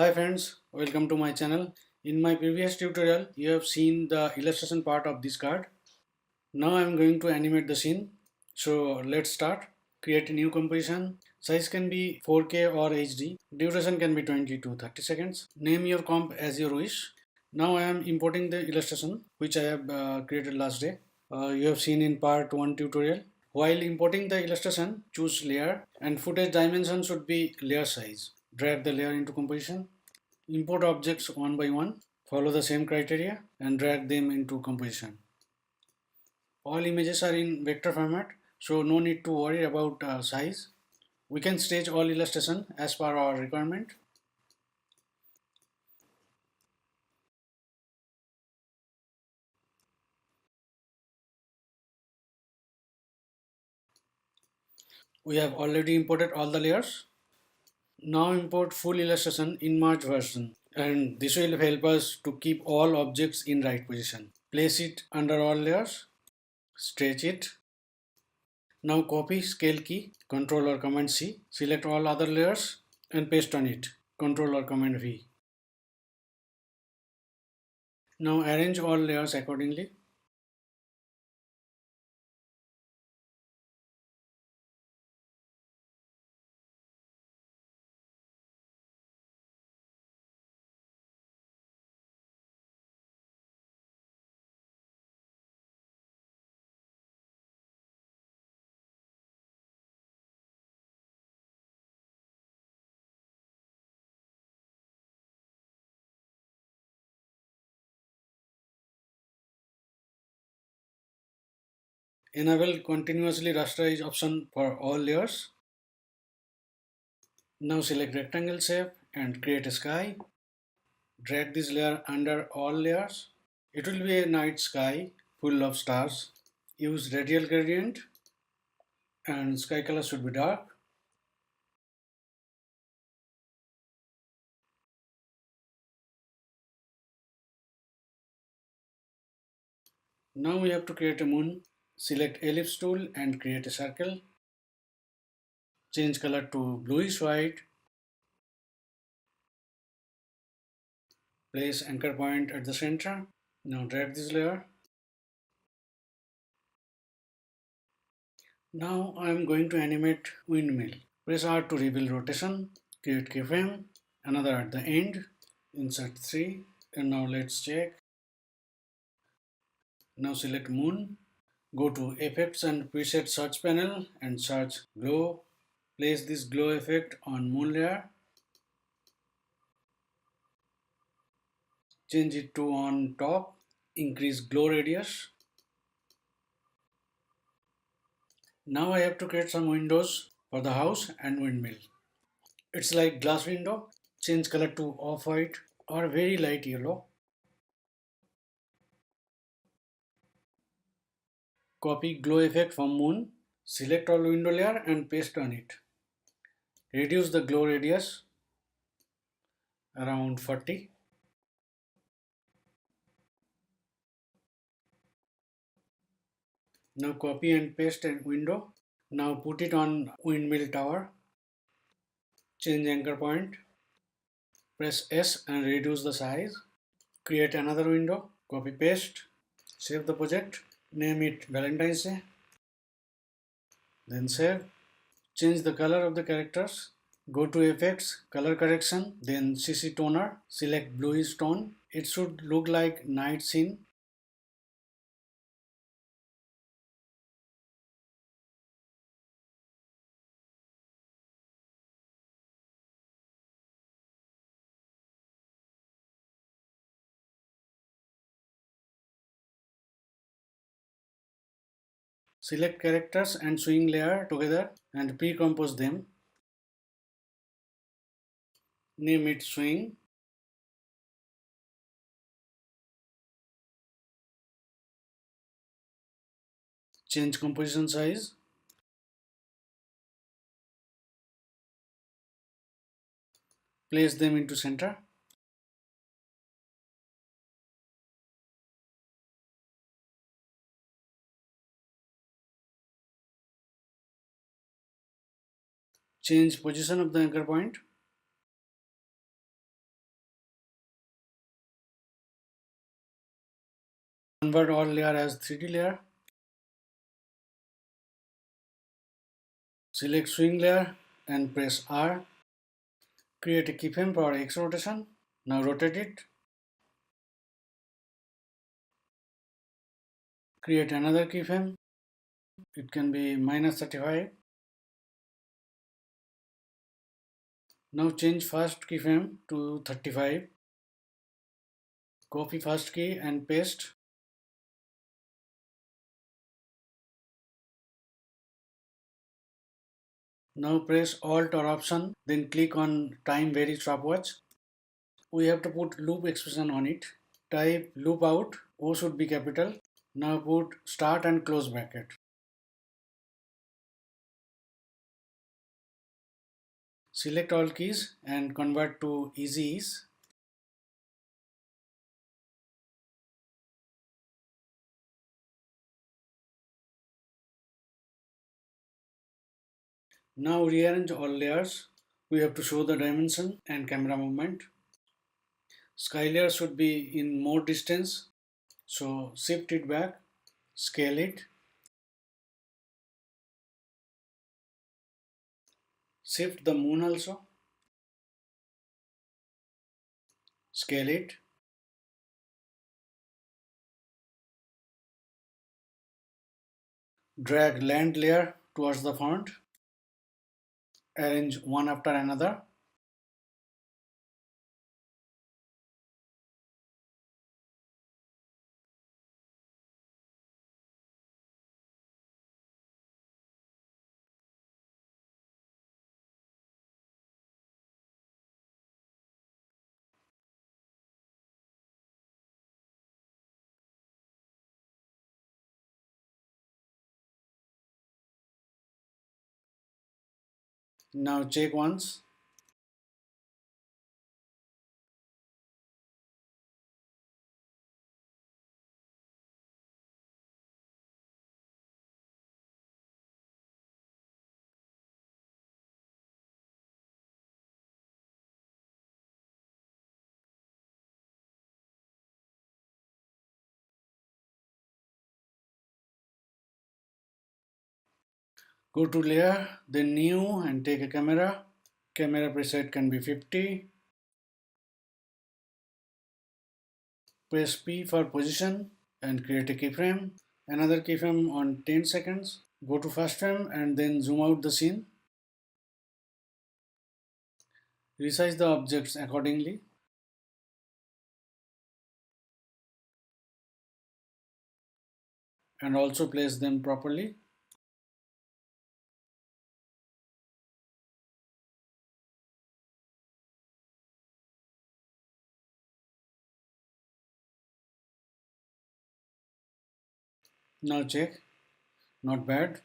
Hi friends, welcome to my channel. In my previous tutorial, you have seen the illustration part of this card. Now I am going to animate the scene. So let's start. Create a new composition. Size can be 4K or HD. Duration can be 20 to 30 seconds. Name your comp as your wish. Now I am importing the illustration which I have created last day. You have seen in part 1 tutorial. While importing the illustration, choose layer and footage dimension should be layer size. Drag the layer into composition. Import objects one by one. Follow the same criteria and drag them into composition. All images are in vector format, so no need to worry about size. We can stage all illustration as per our requirement. We have already imported all the layers. Now import full illustration in merge version, and this will help us to keep all objects in right position. Place it under all layers, stretch it. Now copy scale key, Ctrl or Command C, select all other layers and paste on it, Ctrl or Command V. Now arrange all layers accordingly. Enable continuously rasterize option for all layers. Now select rectangle shape and create a sky. Drag this layer under all layers. It will be a night sky full of stars. Use radial gradient and sky color should be dark. Now we have to create a moon. Select ellipse tool and create a circle. Change color to bluish white. Place anchor point at the center. Now drag this layer. Now I am going to animate windmill. Press R to reveal rotation. Create keyframe. Another at the end. Insert 3. And now let's check. Now select moon. Go to effects and preset search panel and search glow. Place this glow effect on moon layer. Change it to on top. Increase glow radius. Now I have to create some windows for the house and windmill. It's like glass window. Change color to off-white or very light yellow. Copy glow effect from moon. Select all window layer and paste on it. Reduce the glow radius around 40. Now copy and paste a window. Now put it on windmill tower. Change anchor point. Press S and reduce the size. Create another window. Copy paste. Save the project. Name it Valentine's Day. Then save. Change the color of the characters. Go to effects, color correction, then CC toner. Select bluish tone. It should look like night scene. Select characters and swing layer together and pre-compose them. Name it swing. Change composition size. Place them into center. Change position of the anchor point. Convert all layer as 3D layer. Select swing layer and press R. Create a keyframe for X rotation. Now rotate it. Create another keyframe. It can be -35. Now change first keyframe to 35. Copy first key and paste. Now press Alt or Option, then click on Time Vary Stopwatch. We have to put loop expression on it. Type loop out, O should be capital. Now put start and close bracket. Select all keys and convert to easy ease. Now rearrange all layers. We have to show the dimension and camera movement. Sky layer should be in more distance, so shift it back, scale it. Shift the moon also, scale it. Drag land layer towards the front. Arrange one after another. Now check once. Go to layer, then new and take a camera. Camera preset can be 50. Press P for position and create a keyframe. Another keyframe on 10 seconds. Go to first frame and then zoom out the scene. Resize the objects accordingly. And also place them properly. Now check. Not bad.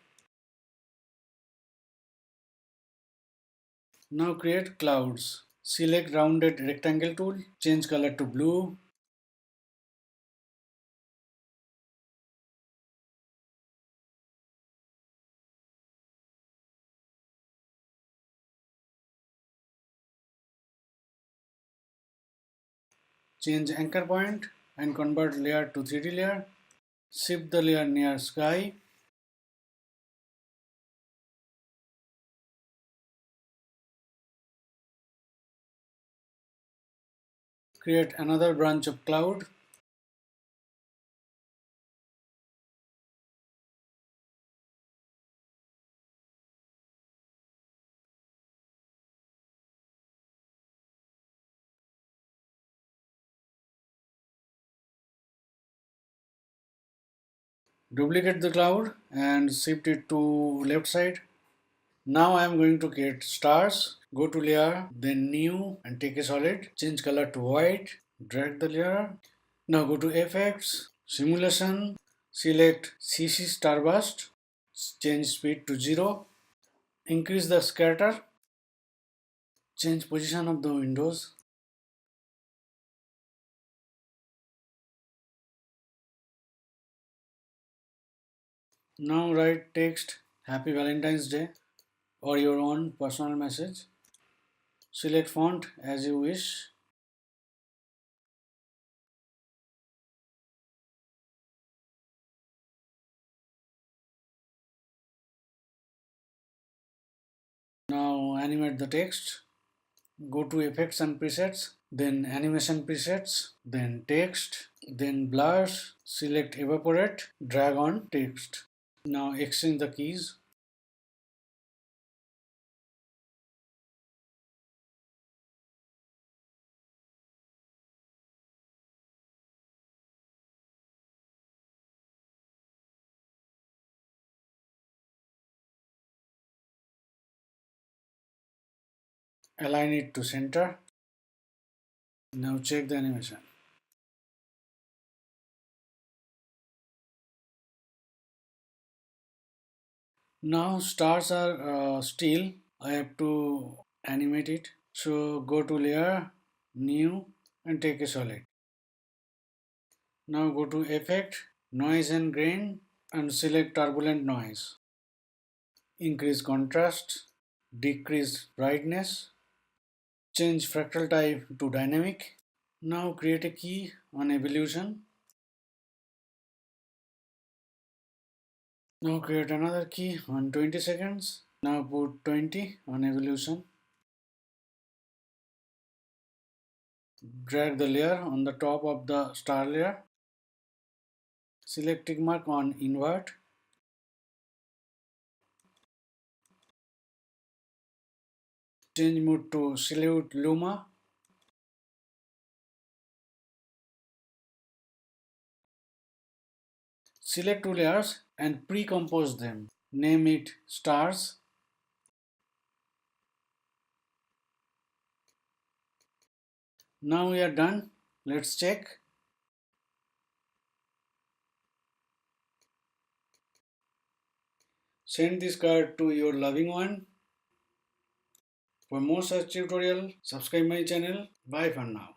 Now create clouds. Select rounded rectangle tool. Change color to blue. Change anchor point and convert layer to 3D layer. Shift the layer near sky. Create another branch of cloud. Duplicate the cloud and shift it to left side. Now I am going to create stars. Go to layer, then new and take a solid. Change color to white. Drag the layer. Now go to effects, simulation. Select CC starburst. Change speed to 0. Increase the scatter. Change position of the windows. Now write text Happy Valentine's Day or your own personal message. Select font as you wish. animate the text. Go to effects and presets, then animation presets, then text, then blurs, select evaporate, drag on text. Now exchange the keys. Align it to center. Now check the animation. Now stars are still. I have to animate it. So go to layer, new, and take a solid. Now go to effect, noise and grain, and select turbulent noise. Increase contrast, decrease brightness, change fractal type to dynamic. Now create a key on evolution. Now create another key on 20 seconds. Now put 20 on evolution. Drag the layer on the top of the star layer. Select tick mark on invert. Change mode to silhouette luma. Select two layers and pre-compose them. Name it stars. Now we are done. Let's check. Send this card to your loving one. For more such tutorial, subscribe my channel. Bye for now.